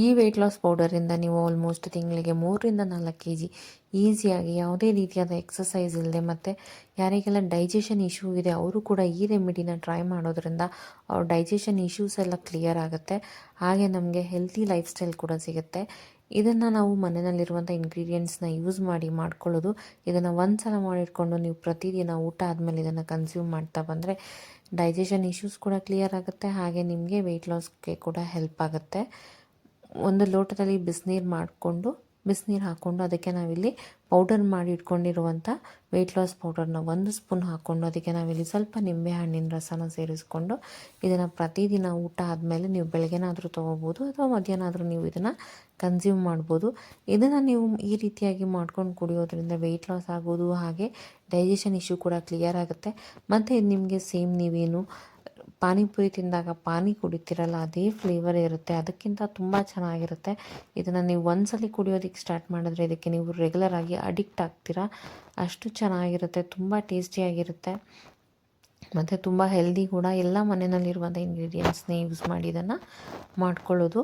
ಈ weight loss ಪೌಡರಿಂದ ನೀವು almost ತಿಂಗಳಿಗೆ 3ರಿಂದ 4 kg ಈಸಿಯಾಗಿ ಯಾವುದೇ ರೀತಿಯಾದ ಎಕ್ಸಸೈಸ್ ಇಲ್ಲದೆ, ಮತ್ತು ಯಾರಿಗೆಲ್ಲ ಡೈಜೆಷನ್ ಇಶ್ಯೂ ಇದೆ ಅವರು ಕೂಡ ಈ ರೆಮಿಡಿನ ಟ್ರೈ ಮಾಡೋದ್ರಿಂದ ಅವ್ರ ಡೈಜೆಷನ್ ಇಶ್ಯೂಸ್ ಎಲ್ಲ ಕ್ಲಿಯರ್ ಆಗುತ್ತೆ. ಹಾಗೆ ನಮಗೆ ಹೆಲ್ತಿ ಲೈಫ್ ಸ್ಟೈಲ್ ಕೂಡ ಸಿಗುತ್ತೆ. ಇದನ್ನು ನಾವು ಮನೆಯಲ್ಲಿರುವಂಥ ಇಂಗ್ರೀಡಿಯೆಂಟ್ಸ್ನ ಯೂಸ್ ಮಾಡಿ ಮಾಡ್ಕೊಳ್ಳೋದು. ಇದನ್ನು ಒಂದು ಸಲ ಮಾಡಿಟ್ಕೊಂಡು ನೀವು ಪ್ರತಿದಿನ ಊಟ ಆದಮೇಲೆ ಇದನ್ನು ಕನ್ಸ್ಯೂಮ್ ಮಾಡ್ತಾ ಬಂದರೆ ಡೈಜೆಷನ್ ಇಶ್ಯೂಸ್ ಕೂಡ ಕ್ಲಿಯರ್ ಆಗುತ್ತೆ. ಹಾಗೆ ನಿಮಗೆ ವೆಯ್ಟ್ ಲಾಸ್ಗೆ ಕೂಡ ಹೆಲ್ಪ್ ಆಗುತ್ತೆ. ಒಂದು ಲೋಟದಲ್ಲಿ ಬಿಸಿನೀರು ಹಾಕ್ಕೊಂಡು ಅದಕ್ಕೆ ನಾವಿಲ್ಲಿ ಪೌಡರ್ ಮಾಡಿ ಇಟ್ಕೊಂಡಿರುವಂಥ ವೆಯ್ಟ್ ಲಾಸ್ ಪೌಡರ್ನ 1 ಸ್ಪೂನ್ ಹಾಕ್ಕೊಂಡು ಅದಕ್ಕೆ ನಾವಿಲ್ಲಿ ಸ್ವಲ್ಪ ನಿಂಬೆಹಣ್ಣಿನ ರಸನ ಸೇರಿಸ್ಕೊಂಡು ಇದನ್ನು ಪ್ರತಿದಿನ ಊಟ ಆದಮೇಲೆ ನೀವು ಬೆಳಗ್ಗೆನಾದರೂ ತೊಗೋಬೋದು ಅಥವಾ ಮಧ್ಯಾಹ್ನ ಆದರೂ ನೀವು ಇದನ್ನು ಕನ್ಸ್ಯೂಮ್ ಮಾಡ್ಬೋದು. ಇದನ್ನು ನೀವು ಈ ರೀತಿಯಾಗಿ ಮಾಡ್ಕೊಂಡು ಕುಡಿಯೋದ್ರಿಂದ ವೆಯ್ಟ್ ಲಾಸ್ ಆಗೋದು, ಹಾಗೆ ಡೈಜೆಷನ್ ಇಶ್ಯೂ ಕೂಡ ಕ್ಲಿಯರ್ ಆಗುತ್ತೆ. ಮತ್ತು ಇದು ನಿಮಗೆ ಸೇಮ್ ನೀವೇನು ಪಾನಿಪುರಿ ತಿಂದಾಗ ಪಾನಿ ಕುಡಿತೀರಲ್ಲ ಅದೇ ಫ್ಲೇವರ್ ಇರುತ್ತೆ, ಅದಕ್ಕಿಂತ ತುಂಬ ಚೆನ್ನಾಗಿರುತ್ತೆ. ಇದನ್ನು ನೀವು ಒಂದ್ಸಲಿ ಕುಡಿಯೋದಕ್ಕೆ ಸ್ಟಾರ್ಟ್ ಮಾಡಿದ್ರೆ ಇದಕ್ಕೆ ನೀವು ರೆಗ್ಯುಲರ್ ಆಗಿ ಅಡಿಕ್ಟ್ ಆಗ್ತೀರಾ, ಅಷ್ಟು ಚೆನ್ನಾಗಿರುತ್ತೆ. ತುಂಬ ಟೇಸ್ಟಿಯಾಗಿರುತ್ತೆ ಮತ್ತು ತುಂಬ ಹೆಲ್ದಿ ಕೂಡ. ಎಲ್ಲ ಮನೆಯಲ್ಲಿರುವಂಥ ಇಂಗ್ರೀಡಿಯೆಂಟ್ಸ್ನೇ ಯೂಸ್ ಮಾಡಿ ಇದನ್ನು ಮಾಡ್ಕೊಳ್ಳೋದು.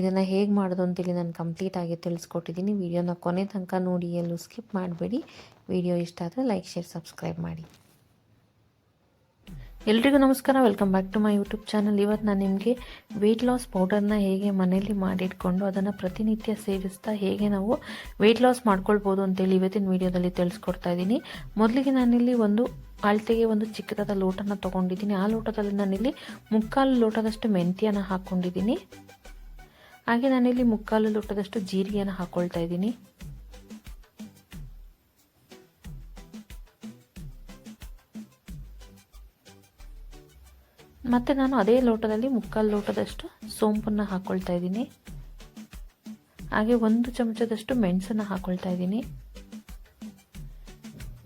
ಇದನ್ನು ಹೇಗೆ ಮಾಡೋದು ಅಂತೇಳಿ ನಾನು ಕಂಪ್ಲೀಟಾಗಿ ತಿಳಿಸ್ಕೊಟ್ಟಿದ್ದೀನಿ. ವಿಡಿಯೋನ ಕೊನೆ ತನಕ ನೋಡಿ, ಎಲ್ಲೂ ಸ್ಕಿಪ್ ಮಾಡಬೇಡಿ. ವಿಡಿಯೋ ಇಷ್ಟ ಆದರೆ ಲೈಕ್, ಶೇರ್, ಸಬ್ಸ್ಕ್ರೈಬ್ ಮಾಡಿ. ಎಲ್ರಿಗೂ ನಮಸ್ಕಾರ, welcome back to my YouTube channel. ಇವತ್ತು ನಾನು ನಿಮಗೆ ವೆಯ್ಟ್ ಲಾಸ್ ಪೌಡರ್ನ ಹೇಗೆ ಮನೆಯಲ್ಲಿ ಮಾಡಿಟ್ಕೊಂಡು ಅದನ್ನು ಪ್ರತಿನಿತ್ಯ ಸೇವಿಸ್ತಾ ಹೇಗೆ ನಾವು ವೆಯ್ಟ್ ಲಾಸ್ ಮಾಡ್ಕೊಳ್ಬೋದು ಅಂತೇಳಿ ಇವತ್ತಿನ ವಿಡಿಯೋದಲ್ಲಿ ತಿಳಿಸ್ಕೊಡ್ತಾ ಇದ್ದೀನಿ. ಮೊದಲಿಗೆ ನಾನಿಲ್ಲಿ ಒಂದು ಅಳತೆಗೆ ಒಂದು ಚಿಕ್ಕದಾದ ಲೋಟನ ತೊಗೊಂಡಿದ್ದೀನಿ. ಆ ಲೋಟದಲ್ಲಿ ನಾನಿಲ್ಲಿ 3/4 ಲೋಟದಷ್ಟು ಮೆಂತ್ಯನ ಹಾಕ್ಕೊಂಡಿದ್ದೀನಿ. ಹಾಗೆ ನಾನಿಲ್ಲಿ 3/4 ಲೋಟದಷ್ಟು ಜೀರಿಗೆನ ಹಾಕ್ಕೊಳ್ತಾ ಇದ್ದೀನಿ. ಮತ್ತು ನಾನು ಅದೇ ಲೋಟದಲ್ಲಿ 3/4 ಲೋಟದಷ್ಟು ಸೋಂಪನ್ನು ಹಾಕ್ಕೊಳ್ತಾ ಇದ್ದೀನಿ. ಹಾಗೆ 1 ಚಮಚದಷ್ಟು ಮೆಣಸನ್ನು ಹಾಕ್ಕೊಳ್ತಾ ಇದ್ದೀನಿ.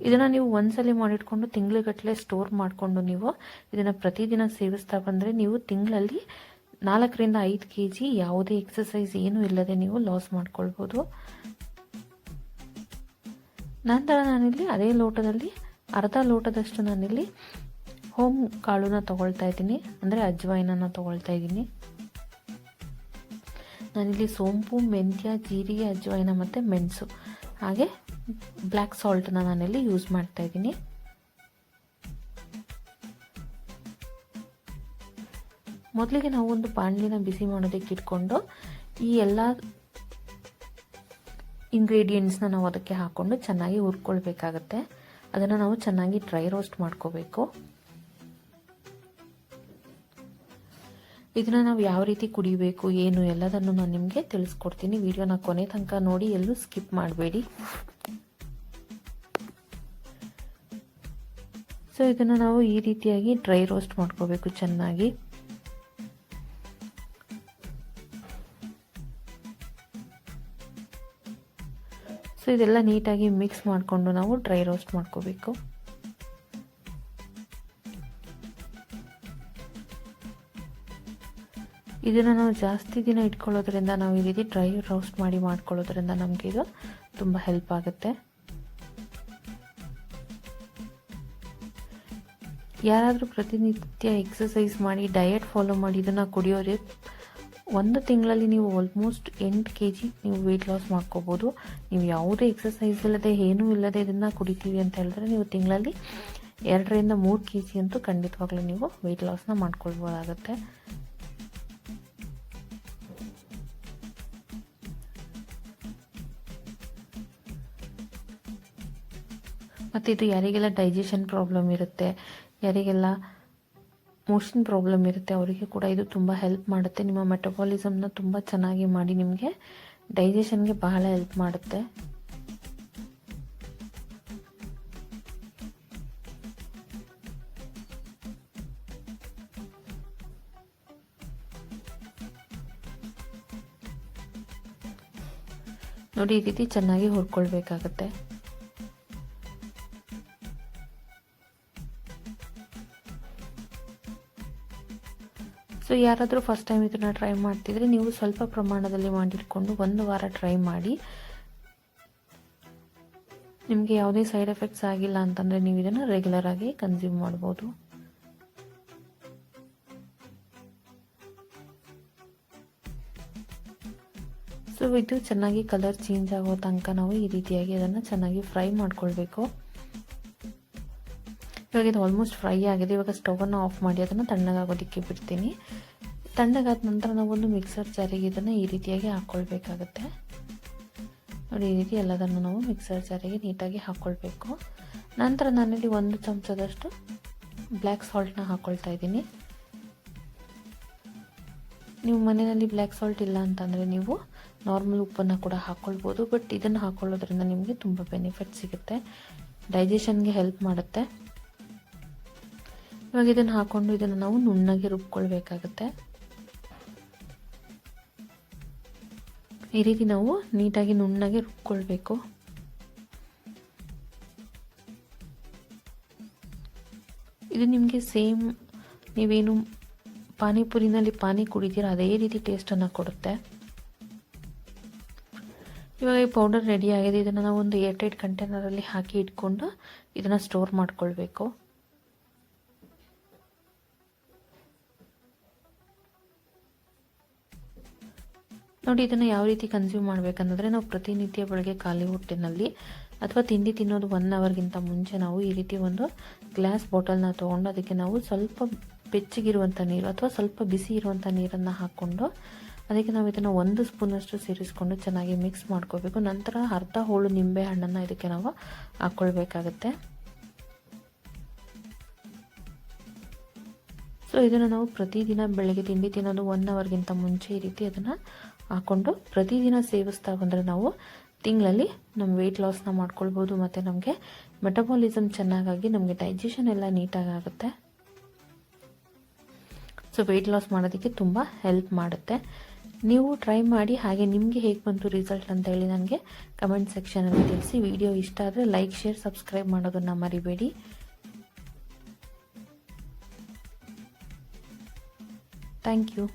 ಇದನ್ನು ನೀವು ಒಂದ್ಸಲಿ ಮಾಡಿಟ್ಕೊಂಡು ತಿಂಗಳುಗಟ್ಟಲೆ ಸ್ಟೋರ್ ಮಾಡಿಕೊಂಡು ನೀವು ಇದನ್ನು ಪ್ರತಿದಿನ ಸೇವಿಸ್ತಾ ಬಂದರೆ ನೀವು ತಿಂಗಳಲ್ಲಿ 4ರಿಂದ 5 kg ಯಾವುದೇ ಎಕ್ಸಸೈಸ್ ಏನೂ ಇಲ್ಲದೆ ನೀವು ಲಾಸ್ ಮಾಡ್ಕೊಳ್ಬೋದು. ನಂತರ ನಾನಿಲ್ಲಿ ಅದೇ ಲೋಟದಲ್ಲಿ ಅರ್ಧ ಲೋಟದಷ್ಟು ನಾನಿಲ್ಲಿ ಹೋಮ್ ಕಾಳನ್ನ ತೊಗೊಳ್ತಾ ಇದ್ದೀನಿ, ಅಂದರೆ ಅಜ್ವೈನನ್ನು ತೊಗೊಳ್ತಾ ಇದ್ದೀನಿ. ನಾನಿಲ್ಲಿ ಸೋಂಪು, ಮೆಂತ್ಯ, ಜೀರಿಗೆ, ಅಜ್ವೈನ ಮತ್ತು ಮೆಣಸು ಹಾಗೆ ಬ್ಲ್ಯಾಕ್ ಸಾಲ್ಟನ್ನ ನಾನಿಲ್ಲಿ ಯೂಸ್ ಮಾಡ್ತಾ ಇದ್ದೀನಿ. ಮೊದಲಿಗೆ ನಾವು ಒಂದು ಬಾಣಲಿನ ಬಿಸಿ ಮಾಡೋದಕ್ಕೆ ಇಟ್ಕೊಂಡು ಈ ಎಲ್ಲ ಇಂಗ್ರೀಡಿಯೆಂಟ್ಸ್ನ ನಾವು ಅದಕ್ಕೆ ಹಾಕ್ಕೊಂಡು ಚೆನ್ನಾಗಿ ಹುರ್ಕೊಳ್ಬೇಕಾಗತ್ತೆ. ಅದನ್ನು ನಾವು ಚೆನ್ನಾಗಿ ಡ್ರೈ ರೋಸ್ಟ್ ಮಾಡ್ಕೋಬೇಕು. ಇದನ್ನು ನಾವು ಯಾವ ರೀತಿ ಕುಡಿಬೇಕು ಏನು ಎಲ್ಲದನ್ನು ನಾನು ನಿಮಗೆ ತಿಳಿಸ್ಕೊಡ್ತೀನಿ. ವಿಡಿಯೋನ ಕೊನೆ ತನಕ ನೋಡಿ, ಎಲ್ಲೂ ಸ್ಕಿಪ್ ಮಾಡಬೇಡಿ. ಸೊ ಇದನ್ನು ನಾವು ಈ ರೀತಿಯಾಗಿ ಡ್ರೈ ರೋಸ್ಟ್ ಮಾಡ್ಕೋಬೇಕು ಚೆನ್ನಾಗಿ. ಸೊ ಇದೆಲ್ಲ ನೀಟಾಗಿ ಮಿಕ್ಸ್ ಮಾಡಿಕೊಂಡು ನಾವು ಡ್ರೈ ರೋಸ್ಟ್ ಮಾಡ್ಕೋಬೇಕು. ಇದನ್ನು ನಾವು ಜಾಸ್ತಿ ದಿನ ಇಟ್ಕೊಳ್ಳೋದ್ರಿಂದ, ನಾವು ಈ ರೀತಿ ಡ್ರೈ ರೋಸ್ಟ್ ಮಾಡಿ ಮಾಡ್ಕೊಳ್ಳೋದ್ರಿಂದ ನಮಗೆ ಇದು ತುಂಬ ಹೆಲ್ಪ್ ಆಗುತ್ತೆ. ಯಾರಾದರೂ ಪ್ರತಿನಿತ್ಯ ಎಕ್ಸಸೈಸ್ ಮಾಡಿ ಡಯಟ್ ಫಾಲೋ ಮಾಡಿ ಇದನ್ನು ಕುಡಿಯೋರೆ 1 ತಿಂಗಳಲ್ಲಿ ನೀವು ಆಲ್ಮೋಸ್ಟ್ 8 kg ನೀವು ವೆಯ್ಟ್ ಲಾಸ್ ಮಾಡ್ಕೋಬೋದು. ನೀವು ಯಾವುದೇ ಎಕ್ಸಸೈಸ್ ಇಲ್ಲದೆ ಏನೂ ಇಲ್ಲದೆ ಇದನ್ನು ಕುಡಿತೀವಿ ಅಂತ ಹೇಳಿದ್ರೆ ನೀವು ತಿಂಗಳಲ್ಲಿ 2ರಿಂದ 3 kg ಅಂತೂ ಖಂಡಿತವಾಗ್ಲೂ ನೀವು ವೆಯ್ಟ್ ಲಾಸ್ನ ಮಾಡ್ಕೊಳ್ಬೋದಾಗತ್ತೆ. ಮತ್ತು ಇದು ಯಾರಿಗೆಲ್ಲ ಡೈಜೆಷನ್ ಪ್ರಾಬ್ಲಮ್ ಇರುತ್ತೆ, ಯಾರಿಗೆಲ್ಲ ಮೋಷನ್ ಪ್ರಾಬ್ಲಮ್ ಇರುತ್ತೆ ಅವರಿಗೆ ಕೂಡ ಇದು ತುಂಬ ಹೆಲ್ಪ್ ಮಾಡುತ್ತೆ. ನಿಮ್ಮ ಮೆಟಬಾಲಿಸಮ್ನ ತುಂಬ ಚೆನ್ನಾಗಿ ಮಾಡಿ ನಿಮಗೆ ಡೈಜೆಷನ್ಗೆ ಬಹಳ ಹೆಲ್ಪ್ ಮಾಡುತ್ತೆ. ನೋಡಿ, ಈ ರೀತಿ ಚೆನ್ನಾಗಿ ಹುರ್ಕೊಳ್ಬೇಕಾಗತ್ತೆ. ಸೊ ಯಾರಾದರೂ ಫಸ್ಟ್ ಟೈಮ್ ಇದನ್ನು ಟ್ರೈ ಮಾಡ್ತಿದ್ರೆ ನೀವು ಸ್ವಲ್ಪ ಪ್ರಮಾಣದಲ್ಲಿ ಮಾಡಿಟ್ಕೊಂಡು 1 ವಾರ ಟ್ರೈ ಮಾಡಿ. ನಿಮಗೆ ಯಾವುದೇ ಸೈಡ್ ಎಫೆಕ್ಟ್ಸ್ ಆಗಿಲ್ಲ ಅಂತಂದರೆ ನೀವು ಇದನ್ನು ರೆಗ್ಯುಲರ್ ಆಗಿ ಕನ್ಸ್ಯೂಮ್ ಮಾಡ್ಬೋದು. ಸೊ ಇದು ಚೆನ್ನಾಗಿ ಕಲರ್ ಚೇಂಜ್ ಆಗೋ ತನಕ ನಾವು ಈ ರೀತಿಯಾಗಿ ಅದನ್ನು ಚೆನ್ನಾಗಿ ಫ್ರೈ ಮಾಡ್ಕೊಳ್ಬೇಕು. ಇವಾಗ ಇದು ಆಲ್ಮೋಸ್ಟ್ ಫ್ರೈ ಆಗಿದೆ. ಇವಾಗ ಸ್ಟವನ್ನು ಆಫ್ ಮಾಡಿ ಅದನ್ನು ತಣ್ಣಗಾಗೋದಕ್ಕೆ ಬಿಡ್ತೀನಿ. ತಣ್ಣಗಾದ ನಂತರ ನಾವೊಂದು ಮಿಕ್ಸರ್ ಜಾರಿಗೆ ಇದನ್ನು ಈ ರೀತಿಯಾಗಿ ಹಾಕ್ಕೊಳ್ಬೇಕಾಗತ್ತೆ. ನೋಡಿ, ಈ ರೀತಿ ಎಲ್ಲದನ್ನು ನಾವು ಮಿಕ್ಸರ್ ಜಾರಿಗೆ ನೀಟಾಗಿ ಹಾಕ್ಕೊಳ್ಬೇಕು. ನಂತರ ನಾನಿಲ್ಲಿ 1 ಚಮಚದಷ್ಟು ಬ್ಲ್ಯಾಕ್ ಸಾಲ್ಟ್ನ ಹಾಕ್ಕೊಳ್ತಾ ಇದ್ದೀನಿ. ನೀವು ಮನೆಯಲ್ಲಿ ಬ್ಲ್ಯಾಕ್ ಸಾಲ್ಟ್ ಇಲ್ಲ ಅಂತಂದರೆ ನೀವು ನಾರ್ಮಲ್ ಉಪ್ಪನ್ನು ಕೂಡ ಹಾಕ್ಕೊಳ್ಬೋದು. ಬಟ್ ಇದನ್ನು ಹಾಕ್ಕೊಳ್ಳೋದ್ರಿಂದ ನಿಮಗೆ ತುಂಬ ಬೆನಿಫಿಟ್ ಸಿಗುತ್ತೆ, ಡೈಜೆಷನ್ಗೆ ಹೆಲ್ಪ್ ಮಾಡುತ್ತೆ. ಇವಾಗ ಇದನ್ನು ಹಾಕ್ಕೊಂಡು ಇದನ್ನು ನಾವು ನುಣ್ಣಗೆ ರುಬ್ಕೊಳ್ಬೇಕಾಗತ್ತೆ. ಈ ರೀತಿ ನಾವು ನೀಟಾಗಿ ನುಣ್ಣಗೆ ರುಬ್ಕೊಳ್ಬೇಕು. ಇದು ನಿಮಗೆ ಸೇಮ್ ನೀವೇನು ಪಾನಿಪುರಿನಲ್ಲಿ ಪಾನಿ ಕುಡಿತೀರ ಅದೇ ರೀತಿ ಟೇಸ್ಟನ್ನು ಕೊಡುತ್ತೆ. ಇವಾಗ ಈ ಪೌಡರ್ ರೆಡಿ ಆಗಿದೆ. ಇದನ್ನು ನಾವು ಒಂದು ಏರ್ಟೈಟ್ ಕಂಟೈನರಲ್ಲಿ ಹಾಕಿ ಇಟ್ಕೊಂಡು ಇದನ್ನು ಸ್ಟೋರ್ ಮಾಡ್ಕೊಳ್ಬೇಕು. ನೋಡಿ, ಇದನ್ನು ಯಾವ ರೀತಿ ಕನ್ಸ್ಯೂಮ್ ಮಾಡಬೇಕಂದ್ರೆ ನಾವು ಪ್ರತಿನಿತ್ಯ ಬೆಳಗ್ಗೆ ಖಾಲಿ ಹೊಟ್ಟೆನಲ್ಲಿ ಅಥವಾ ತಿಂಡಿ ತಿನ್ನೋದು 1 ಅವರ್ಗಿಂತ ಮುಂಚೆ ನಾವು ಈ ರೀತಿ ಒಂದು ಗ್ಲಾಸ್ ಬಾಟಲ್ನ ತೊಗೊಂಡು ಅದಕ್ಕೆ ನಾವು ಸ್ವಲ್ಪ ಬೆಚ್ಚಗಿರುವಂಥ ನೀರು ಅಥವಾ ಸ್ವಲ್ಪ ಬಿಸಿ ಇರುವಂಥ ನೀರನ್ನು ಹಾಕ್ಕೊಂಡು ಅದಕ್ಕೆ ನಾವು ಇದನ್ನು 1 ಸ್ಪೂನಷ್ಟು ಸೇರಿಸ್ಕೊಂಡು ಚೆನ್ನಾಗಿ ಮಿಕ್ಸ್ ಮಾಡ್ಕೋಬೇಕು. ನಂತರ ಅರ್ಧ ಹೋಳು ನಿಂಬೆ ಹಣ್ಣನ್ನು ಇದಕ್ಕೆ ನಾವು ಹಾಕ್ಕೊಳ್ಬೇಕಾಗತ್ತೆ. ಸೊ ಇದನ್ನು ನಾವು ಪ್ರತಿದಿನ ಬೆಳಗ್ಗೆ ತಿಂಡಿ ತಿನ್ನೋದು 1 ಅವರ್ಗಿಂತ ಮುಂಚೆ ಈ ರೀತಿ ಅದನ್ನು ಹಾಕ್ಕೊಂಡು ಪ್ರತಿದಿನ ಸೇವಿಸ್ತಾ ಬಂದರೆ ನಾವು ತಿಂಗಳಲ್ಲಿ ನಮ್ಮ ವೆಯ್ಟ್ ಲಾಸ್ನ ಮಾಡ್ಕೊಳ್ಬೋದು ಮತ್ತು ನಮಗೆ ಮೆಟಬಾಲಿಸಮ್ ಚೆನ್ನಾಗಾಗಿ ನಮಗೆ ಡೈಜೆಷನ್ ಎಲ್ಲ ನೀಟಾಗಿ ಆಗುತ್ತೆ. ಸೊ ವೆಯ್ಟ್ ಲಾಸ್ ಮಾಡೋದಕ್ಕೆ ತುಂಬ ಹೆಲ್ಪ್ ಮಾಡುತ್ತೆ. ನೀವು ಟ್ರೈ ಮಾಡಿ, ಹಾಗೆ ನಿಮಗೆ ಹೇಗೆ ಬಂತು ರಿಸಲ್ಟ್ ಅಂತ ಹೇಳಿ ನನಗೆ ಕಮೆಂಟ್ ಸೆಕ್ಷನಲ್ಲಿ ತಿಳಿಸಿ. ವಿಡಿಯೋ ಇಷ್ಟ ಆದರೆ ಲೈಕ್, ಶೇರ್, ಸಬ್ಸ್ಕ್ರೈಬ್ ಮಾಡೋದನ್ನು ಮರಿಬೇಡಿ. Thank you.